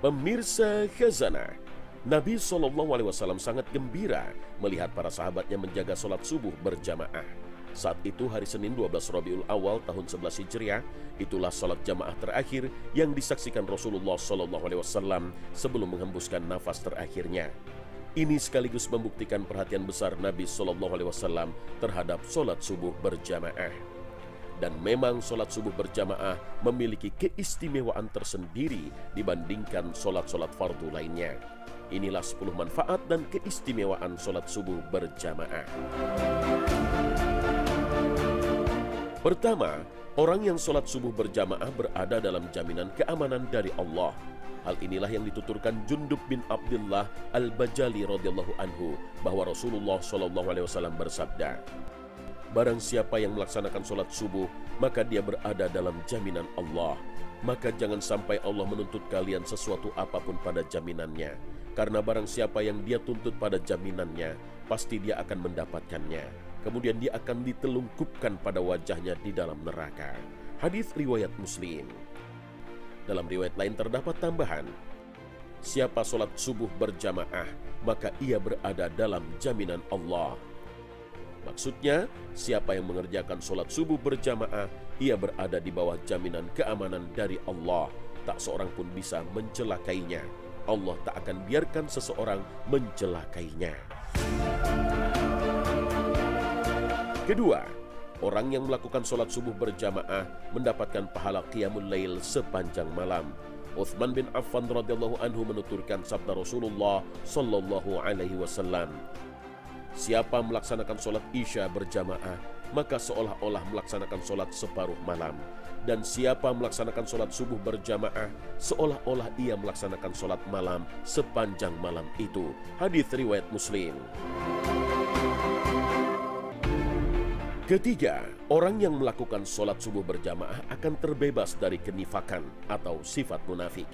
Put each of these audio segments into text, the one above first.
Pemirsa Khazanah, Nabi SAW sangat gembira melihat para sahabatnya menjaga sholat subuh berjamaah. Saat itu hari Senin 12 Rabiul Awal tahun 11 Hijriah, itulah sholat jamaah terakhir yang disaksikan Rasulullah SAW sebelum menghembuskan nafas terakhirnya. Ini sekaligus membuktikan perhatian besar Nabi SAW terhadap sholat subuh berjamaah. Dan memang sholat subuh berjamaah memiliki keistimewaan tersendiri dibandingkan sholat-sholat fardu lainnya. Inilah 10 manfaat dan keistimewaan sholat subuh berjamaah. Pertama, orang yang sholat subuh berjamaah berada dalam jaminan keamanan dari Allah. Hal inilah yang dituturkan Jundub bin Abdullah Al-Bajali radhiyallahu anhu bahwa Rasulullah SAW bersabda, "Barang siapa yang melaksanakan sholat subuh, maka dia berada dalam jaminan Allah. Maka jangan sampai Allah menuntut kalian sesuatu apapun pada jaminannya. Karena barang siapa yang dia tuntut pada jaminannya, pasti dia akan mendapatkannya. Kemudian dia akan ditelungkupkan pada wajahnya di dalam neraka." Hadis riwayat Muslim. Dalam riwayat lain terdapat tambahan, siapa sholat subuh berjamaah, maka ia berada dalam jaminan Allah. Maksudnya, siapa yang mengerjakan sholat subuh berjamaah, ia berada di bawah jaminan keamanan dari Allah. Tak seorang pun bisa mencelakainya. Allah tak akan biarkan seseorang mencelakainya. Kedua, orang yang melakukan sholat subuh berjamaah mendapatkan pahala qiyamul lail sepanjang malam. Utsman bin Affan radhiyallahu anhu menuturkan sabda Rasulullah sallallahu alaihi wasallam, "Siapa melaksanakan sholat isya berjamaah, maka seolah-olah melaksanakan sholat separuh malam. Dan siapa melaksanakan sholat subuh berjamaah, seolah-olah ia melaksanakan sholat malam sepanjang malam itu." Hadis riwayat Muslim. Ketiga, orang yang melakukan sholat subuh berjamaah akan terbebas dari kenifakan atau sifat munafik.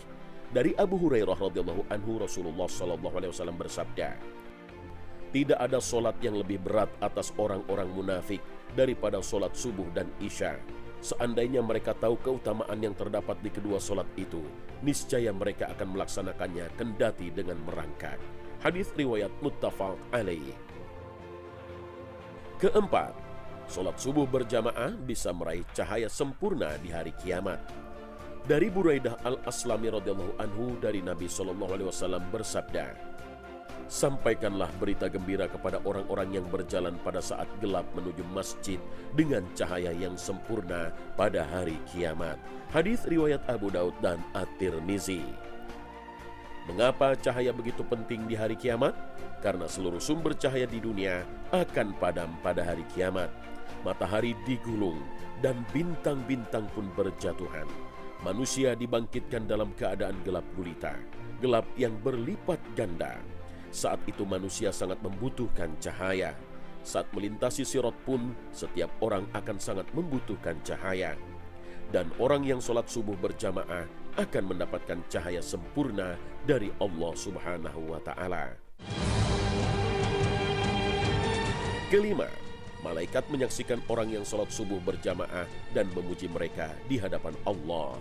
Dari Abu Hurairah radhiyallahu anhu, Rasulullah SAW bersabda, "Tidak ada sholat yang lebih berat atas orang-orang munafik daripada sholat subuh dan isya. Seandainya mereka tahu keutamaan yang terdapat di kedua sholat itu, niscaya mereka akan melaksanakannya kendati dengan merangkak." Hadis riwayat muttafaq alaih. Keempat, sholat subuh berjamaah bisa meraih cahaya sempurna di hari kiamat. Dari Buraidah al-Aslami radhiyallahu anhu dari Nabi SAW bersabda, "Sampaikanlah berita gembira kepada orang-orang yang berjalan pada saat gelap menuju masjid dengan cahaya yang sempurna pada hari kiamat." Hadis riwayat Abu Daud dan At-Tirmizi. Mengapa cahaya begitu penting di hari kiamat? Karena seluruh sumber cahaya di dunia akan padam pada hari kiamat. Matahari digulung dan bintang-bintang pun berjatuhan. Manusia dibangkitkan dalam keadaan gelap gulita, gelap yang berlipat ganda. Saat itu manusia sangat membutuhkan cahaya. Saat melintasi sirat pun, setiap orang akan sangat membutuhkan cahaya. Dan orang yang sholat subuh berjamaah akan mendapatkan cahaya sempurna dari Allah Subhanahu wa Ta'ala. Kelima, malaikat menyaksikan orang yang sholat subuh berjamaah dan memuji mereka di hadapan Allah.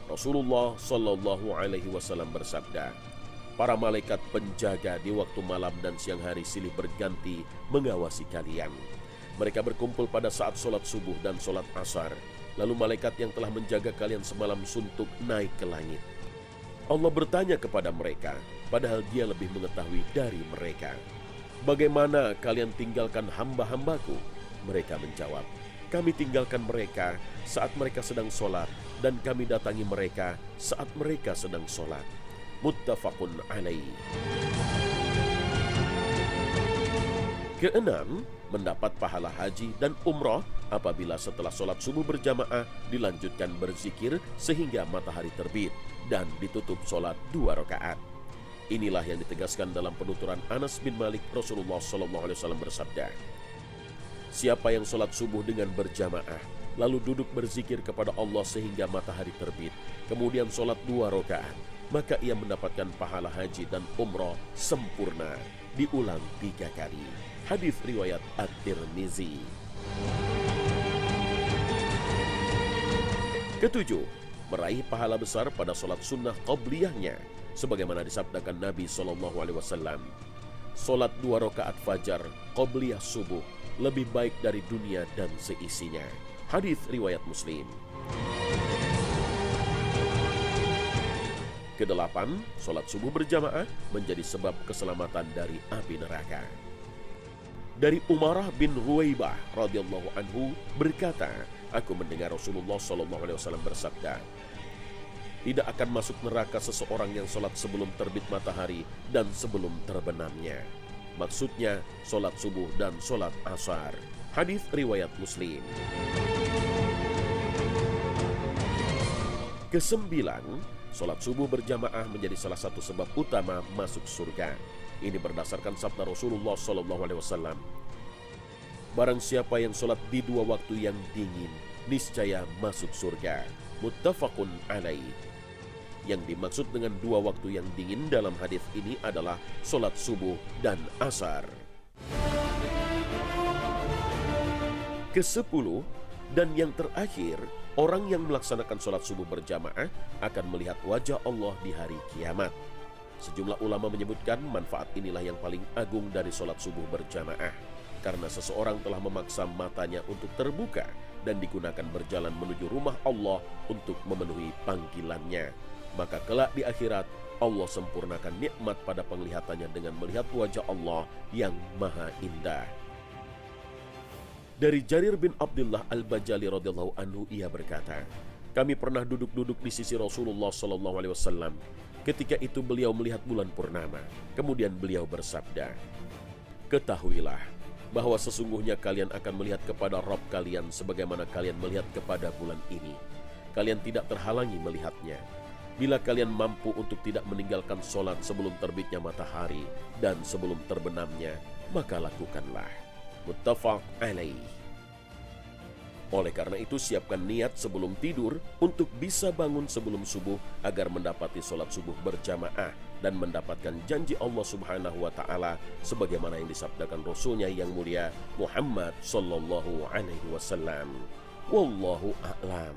Rasulullah Shallallahu Alaihi Wasallam bersabda, "Para malaikat penjaga di waktu malam dan siang hari silih berganti mengawasi kalian. Mereka berkumpul pada saat sholat subuh dan sholat asar. Lalu malaikat yang telah menjaga kalian semalam suntuk naik ke langit. Allah bertanya kepada mereka, padahal Dia lebih mengetahui dari mereka, 'Bagaimana kalian tinggalkan hamba-hambaku?' Mereka menjawab, 'Kami tinggalkan mereka saat mereka sedang sholat, dan kami datangi mereka saat mereka sedang sholat.'" Muttafaqun alaih. Keenam, mendapat pahala haji dan umrah apabila setelah sholat subuh berjamaah dilanjutkan berzikir sehingga matahari terbit dan ditutup sholat 2 rakaat. Inilah yang ditegaskan dalam penuturan Anas bin Malik. Rasulullah SAW bersabda, "Siapa yang sholat subuh dengan berjamaah, lalu duduk berzikir kepada Allah sehingga matahari terbit, kemudian sholat 2 rakaat, maka ia mendapatkan pahala haji dan umrah sempurna, diulang 3 kali." Hadis riwayat At-Tirmizi. Ketujuh, meraih pahala besar pada sholat sunnah qobliyahnya, sebagaimana disabdakan Nabi SAW. Sholat 2 rakaat fajar qobliyah subuh lebih baik dari dunia dan seisinya. Hadis riwayat Muslim. Kedelapan, sholat subuh berjamaah menjadi sebab keselamatan dari api neraka. Dari Umarah bin Ruwaibah radhiyallahu anhu berkata, aku mendengar Rasulullah SAW bersabda, tidak akan masuk neraka seseorang yang sholat sebelum terbit matahari dan sebelum terbenamnya. Maksudnya sholat subuh dan sholat asar. Hadis riwayat Muslim. Kesembilan, sholat subuh berjamaah menjadi salah satu sebab utama masuk surga. Ini berdasarkan sabda Rasulullah SAW. Barang siapa yang sholat di 2 waktu yang dingin, niscaya masuk surga. Muttafaqun alaih. Yang dimaksud dengan 2 waktu yang dingin dalam hadis ini adalah sholat subuh dan asar. Ke-10 dan yang terakhir, orang yang melaksanakan sholat subuh berjamaah akan melihat wajah Allah di hari kiamat. Sejumlah ulama menyebutkan manfaat inilah yang paling agung dari sholat subuh berjamaah, karena seseorang telah memaksa matanya untuk terbuka dan digunakan berjalan menuju rumah Allah untuk memenuhi panggilannya. Maka kelak di akhirat, Allah sempurnakan nikmat pada penglihatannya dengan melihat wajah Allah yang maha indah. Dari Jarir bin Abdullah Al-Bajali radhiyallahu anhu, ia berkata, kami pernah duduk-duduk di sisi Rasulullah SAW. Ketika itu beliau melihat bulan purnama. Kemudian beliau bersabda, ketahuilah bahwa sesungguhnya kalian akan melihat kepada Rabb kalian sebagaimana kalian melihat kepada bulan ini. Kalian tidak terhalangi melihatnya. Bila kalian mampu untuk tidak meninggalkan sholat sebelum terbitnya matahari dan sebelum terbenamnya, maka lakukanlah. Muttafaq alaih. Oleh karena itu, siapkan niat sebelum tidur untuk bisa bangun sebelum subuh agar mendapati sholat subuh berjamaah dan mendapatkan janji Allah Subhanahu wa Ta'ala sebagaimana yang disabdakan Rasulnya yang mulia Muhammad sallallahu alaihi wasallam. Wallahu a'lam.